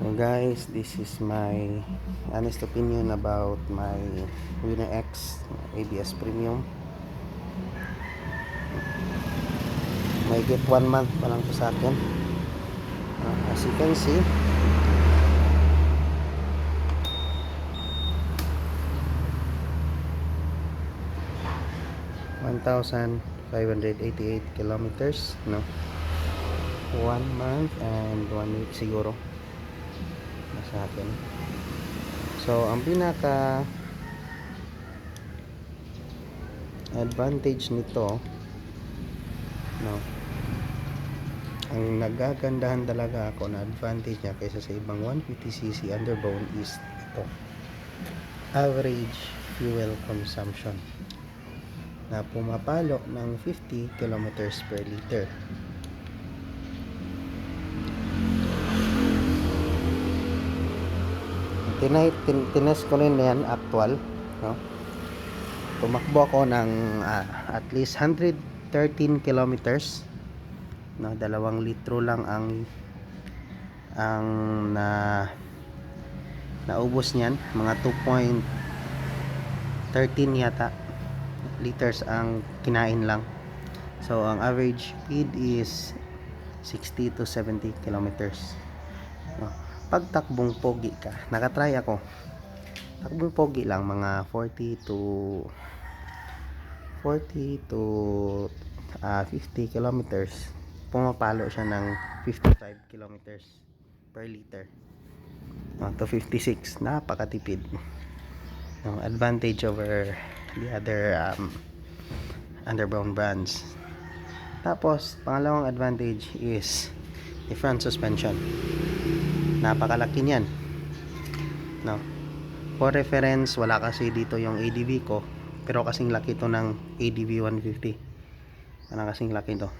So guys, this is my honest opinion about my Winner X ABS Premium. May get 1 month pa lang po sa akin. As you can see, (1,588 kilometers), no? 1 month and 1 week siguro na sa akin. So ang pinaka advantage nito, no, ang nagagandahan talaga ako na advantage niya kaysa sa ibang 150cc underbone is ito, average fuel consumption, na pumapalo ng 50 kilometers per liter. Tinest ko rin yan actual, no? Tumakbo ako ng at least 113 kilometers, no? 2 litro lang ang naubos niyan, mga 2.13 yata liters ang kinain lang. So ang average speed is 60 to 70 kilometers, no? Pag takbong pogi ka, nakatry ako, takbong pogi lang, mga 40 to 50 kilometers, pumapalo siya ng 55 kilometers per liter, to 56. Napakatipid, no? Advantage over the other underbone brands. Tapos pangalawang advantage is the front suspension. Napakalaki niyan, no? For reference, wala kasi dito yung ADV ko, pero kasing laki to ng ADV 150. Kasing laki to.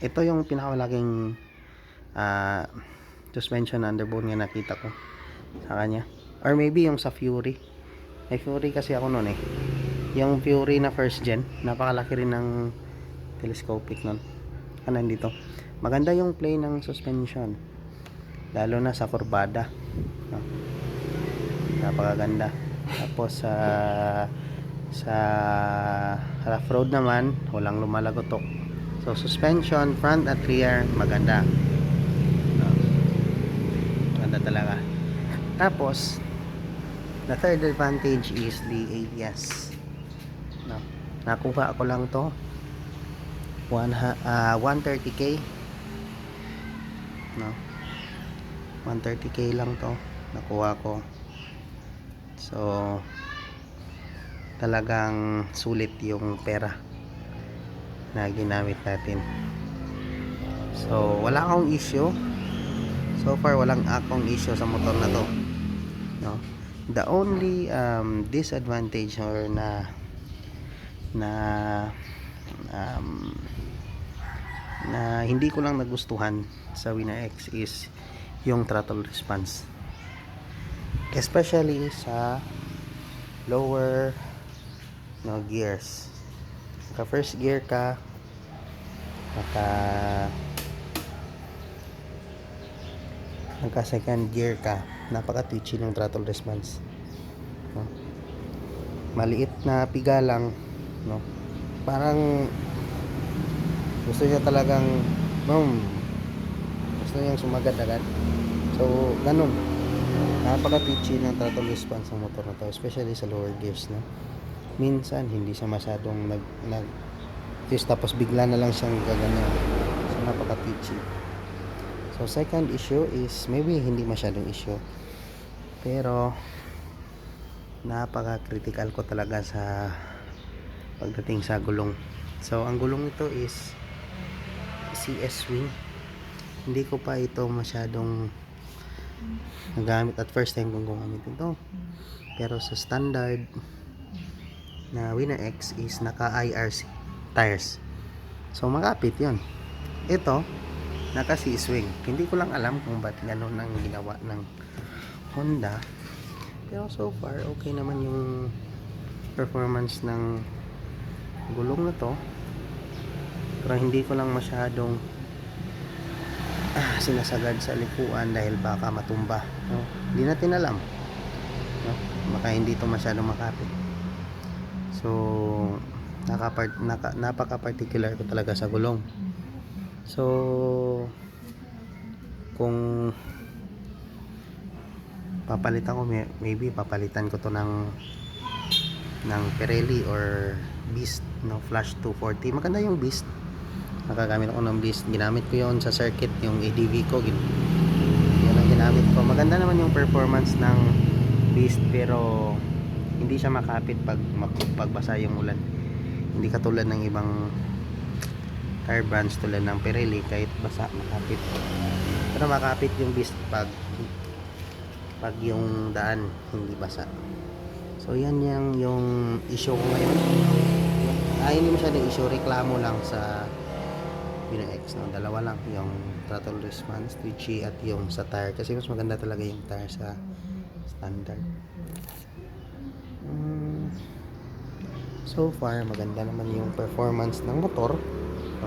Ito yung pinakamalaking suspension underbone nga nakita ko sa kanya, or maybe yung sa Fury. May Fury kasi ako noon, yung Fury na first gen, napakalaki rin ng telescopic nun. Kanan dito, maganda yung play ng suspension, lalo na sa kurbada, no? Napakaganda. Tapos sa rough road naman, walang lumalagotok. So suspension front at rear maganda, no? Maganda talaga. Tapos the third advantage is the ABS, no? Nakuha ko lang to 130k, no? 130k lang to nakuha ko. So talagang sulit yung pera na ginamit natin. So wala akong issue so far, walang akong issue sa motor na to, no? The only disadvantage or na hindi ko lang nagustuhan sa Winner X is yung throttle response, especially sa lower, no, gears. Naka first gear ka, naka second gear ka, napaka twitchy ng throttle response, no? Maliit na piga lang, no, parang gusto niya talagang gusto niyang sumagat agad. So ganun, napaka twitchy ng throttle response ng motor na to, especially sa lower gears, no? Minsan hindi siya masyadong twist, tapos bigla na lang siyang gaganyan. So napaka twitchy. So second issue is maybe hindi masyadong issue, pero napaka critical ko talaga sa pagdating sa gulong. So ang gulong nito is CS Swing. Hindi ko pa ito masyadong nagamit at first time kong gumamit ito, pero sa standard na Winner X is naka IRC tires, so makapit yun. Ito naka C-swing. Hindi ko lang alam kung ba't gano'n ang ginawa ng Honda, pero so far okay naman yung performance ng gulong na to. Pero hindi ko lang masyadong sinasagad sa likuan dahil baka matumba, no? Hindi natin alam, no? Baka hindi ito masyadong makapit. So napaka-particular ko talaga sa gulong. So kung papalitan ko, maybe papalitan ko to ng Pirelli or Beast, no, Flash 240. Maganda yung Beast, nakagamit ako ng Beast, ginamit ko yon sa circuit, yung ADV ko, yun ang ginamit ko. Maganda naman yung performance ng Beast, pero hindi siya makapit pagbasa yung ulan. Hindi katulad ng ibang tire brands tulad ng Pirelli, kahit basa makapit. Pero makapit yung Beast pag yung daan hindi basa. So yan yung issue ko ngayon. Hindi masyadong issue, reklamo lang sa X, no? Dalawa lang, yung throttle response, twitchy, at yung sa tire. Kasi mas maganda talaga yung tire sa standard. So far, maganda naman yung performance ng motor. So,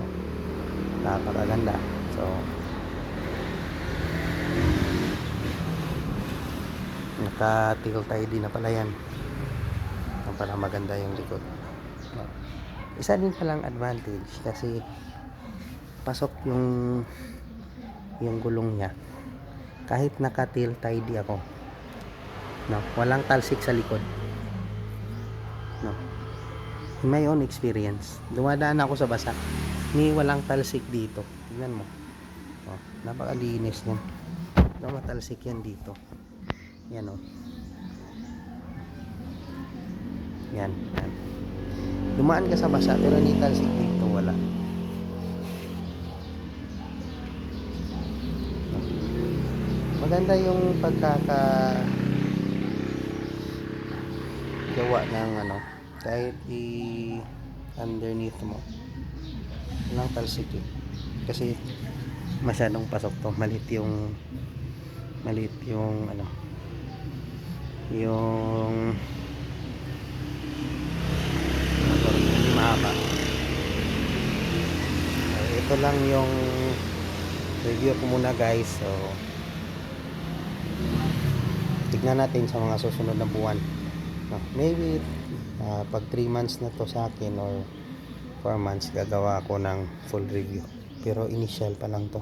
napakaganda. So, naka-tilt ID na pala yan. Para maganda yung likod. Isa din palang advantage kasi pasok yung gulong niya kahit naka-tilt ID ako, no, walang talsik sa likod, no. In my own experience, dumadaan ako sa basa, walang talsik dito. Tingnan mo, oh, napakalinis niyan. Wala matalsik yan dito. Yan, oh. Yan. Dumaan ka sa basa pero hindi talsik dito, wala. Maganda yung gawa ng kahit underneath mo walang talsik kasi masyadong pasok to, malit yung yung motor, hindi mahaba. So, ito lang yung review ko muna, guys. So tignan natin sa mga susunod na buwan, no? Maybe pag 3 months na to sa akin or 4 months, gagawa ako ng full review, pero initial pa lang to.